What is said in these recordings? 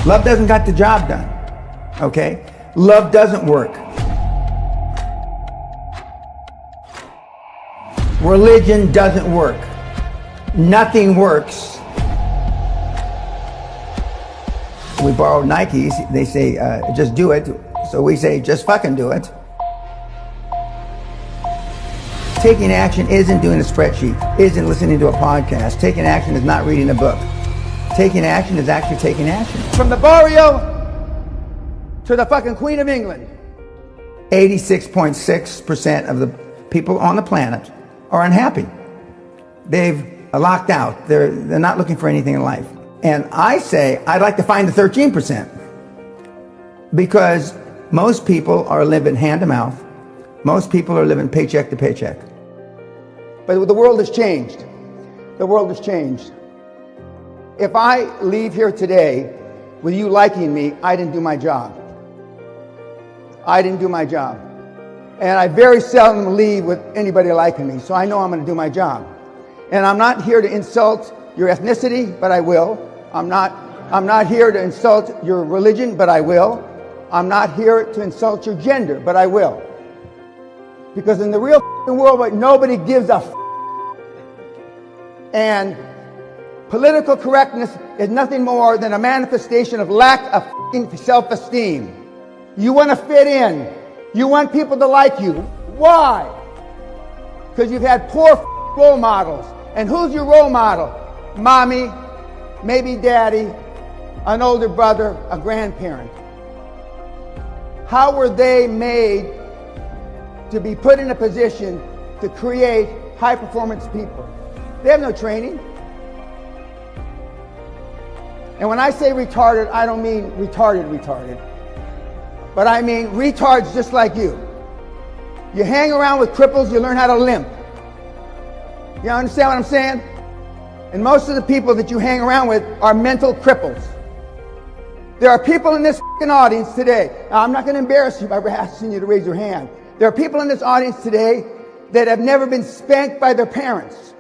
Love doesn't got the job done, okay? Love doesn't work. Religion doesn't work. Nothing works. We borrow Nikes, they say, just do it. So we say, just fucking do it. Taking action isn't doing a spreadsheet, isn't listening to a podcast. Taking action is not reading a book. Taking action is actually taking action. From the barrio to the fucking Queen of England, 86.6% of the people on the planet are unhappy. They've locked out. They're not looking for anything in life. And I say, I'd like to find the 13%. Because most people are living hand to mouth. Most people are living paycheck to paycheck. But the world has changed. The world has changed. If I leave here today with you liking me, I didn't do my job. I didn't do my job. And I very seldom leave with anybody liking me, so I know I'm going to do my job. And I'm not here to insult your ethnicity, but I will. I'm not here to insult your religion, but I will. I'm not here to insult your gender, but I will. Because in the real world, nobody gives a f***. And political correctness is nothing more than a manifestation of lack of f***ing self-esteem. You want to fit in. You want people to like you. Why? Because you've had poor role models. And who's your role model? Mommy, maybe daddy, an older brother, a grandparent. How were they made to be put in a position to create high-performance people? They have no training. And when I say retarded, I don't mean retarded. But I mean retards just like you. You hang around with cripples, you learn how to limp. You understand what I'm saying? And most of the people that you hang around with are mental cripples. There are people in this audience today. Now, I'm not going to embarrass you by asking you to raise your hand. There are people in this audience today that have never been spanked by their parents.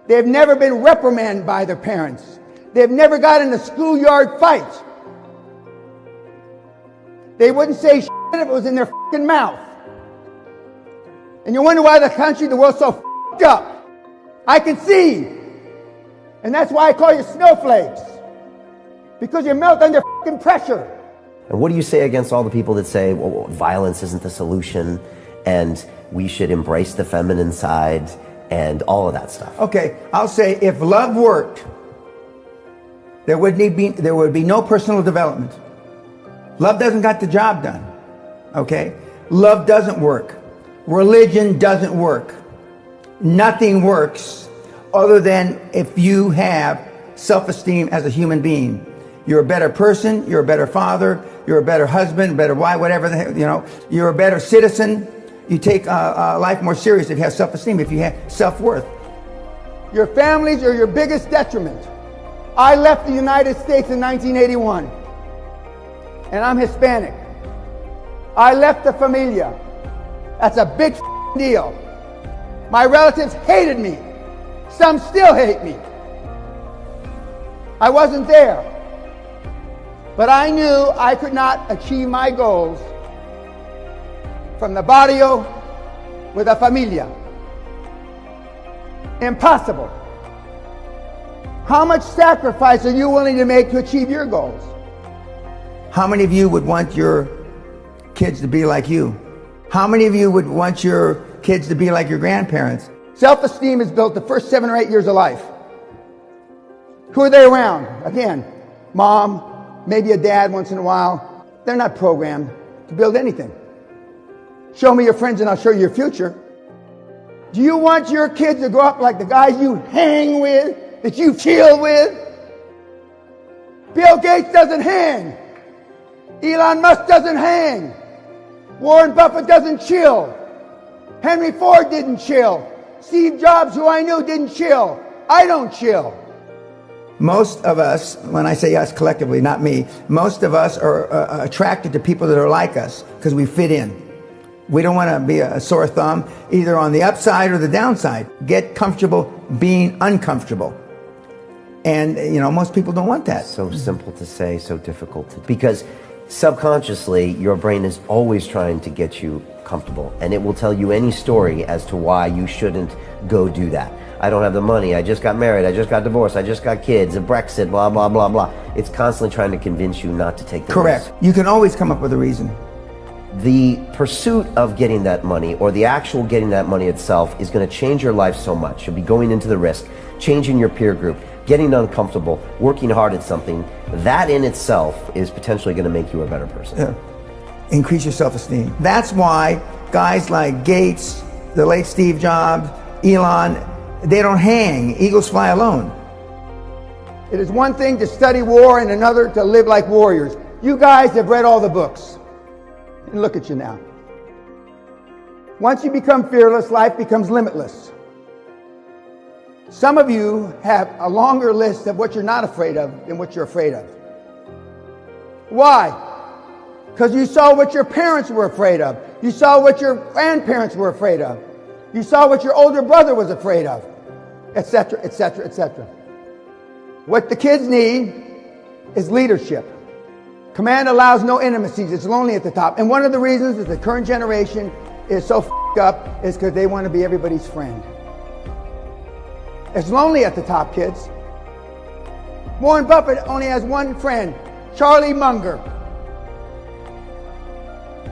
They've never been reprimanded by their parents. They've never got in a schoolyard fight. They wouldn't say shit if it was in their fucking mouth. And you wonder why the country, the world's so fucked up. I can see. And that's why I call you snowflakes. Because you melt under fucking pressure. And what do you say against all the people that say, well, violence isn't the solution and we should embrace the feminine side and all of that stuff? Okay, I'll say if love worked, there would be no personal development. Love doesn't got the job done, okay? Love doesn't work. Religion doesn't work. Nothing works other than if you have self-esteem as a human being. You're a better person, you're a better father, you're a better husband, better wife, whatever, you're a better citizen. You take life more serious if you have self-esteem, if you have self-worth. Your families are your biggest detriment. I left the United States in 1981, and I'm Hispanic. I left the familia. That's a big deal. My relatives hated me. Some still hate me. I wasn't there. But I knew I could not achieve my goals from the barrio with a familia. Impossible. How much sacrifice are you willing to make to achieve your goals? How many of you would want your kids to be like you? How many of you would want your kids to be like your grandparents? Self-esteem is built the first 7 or 8 years of life. Who are they around? Again, mom, maybe a dad once in a while. They're not programmed to build anything. Show me your friends and I'll show you your future. Do you want your kids to grow up like the guys you hang with, that you chill with? Bill Gates doesn't hang. Elon Musk doesn't hang. Warren Buffett doesn't chill. Henry Ford didn't chill. Steve Jobs, who I knew, didn't chill. I don't chill. Most of us, when I say us collectively, not me, most of us are attracted to people that are like us because we fit in. We don't want to be a sore thumb either on the upside or the downside. Get comfortable being uncomfortable. And, you know, most people don't want that. So simple to say, so difficult to, because subconsciously your brain is always trying to get you comfortable, and it will tell you any story as to why you shouldn't go do that. I don't have the money, I just got married, I just got divorced, I just got kids, a Brexit, blah, blah, blah, blah. It's constantly trying to convince you not to take the Correct. risk. You can always come up with a reason. The pursuit of getting that money, or the actual getting that money itself, is going to change your life so much. You'll be going into the risk, changing your peer group, getting uncomfortable, working hard at something. That in itself is potentially going to make you a better person. Yeah. Increase your self-esteem. That's why guys like Gates, the late Steve Jobs, Elon, they don't hang. Eagles fly alone. It is one thing to study war and another to live like warriors. You guys have read all the books. And look at you now. Once you become fearless, life becomes limitless. Some of you have a longer list of what you're not afraid of than what you're afraid of. Why? Because you saw what your parents were afraid of. You saw what your grandparents were afraid of. You saw what your older brother was afraid of, etc., etc., etc. What the kids need is leadership. Command allows no intimacies. It's lonely at the top. And one of the reasons that the current generation is so f***ed up is because they want to be everybody's friend. It's lonely at the top, kids. Warren Buffett only has one friend, Charlie Munger.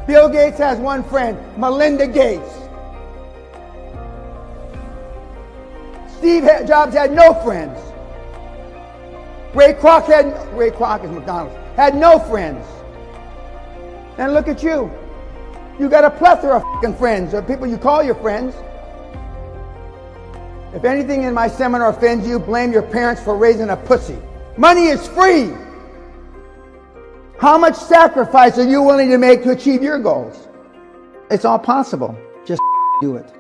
Bill Gates has one friend, Melinda Gates. Steve Jobs had no friends. Ray Kroc is McDonald's, had no friends. And look at you. You got a plethora of fucking friends, or people you call your friends. If anything in my seminar offends you, blame your parents for raising a pussy. Money is free. How much sacrifice are you willing to make to achieve your goals? It's all possible. Just do it.